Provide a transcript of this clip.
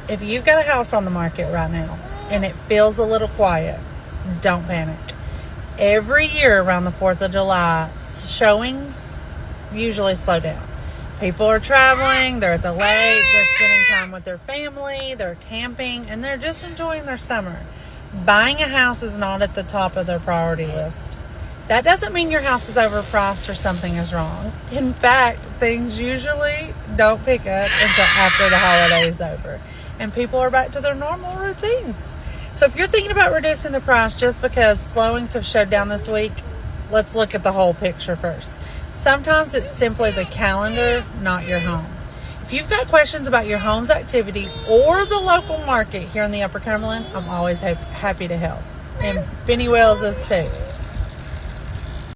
If you've got a house on the market right now and it feels a little quiet, don't panic. Every year around the 4th of July, showings usually slow down. People are traveling, they're at the lake, they're spending time with their family, they're camping, and they're just enjoying their summer. Buying a house is not at the top of their priority list. That doesn't mean your house is overpriced or something is wrong. In fact, things usually don't pick up until after the holiday is over and people are back to their normal routines. So if you're thinking about reducing the price just because slowings have showed down this week, let's look at the whole picture first. Sometimes it's simply the calendar, not your home. If you've got questions about your home's activity or the local market here in the Upper Cumberland, I'm always happy to help. And Benny Wells is too.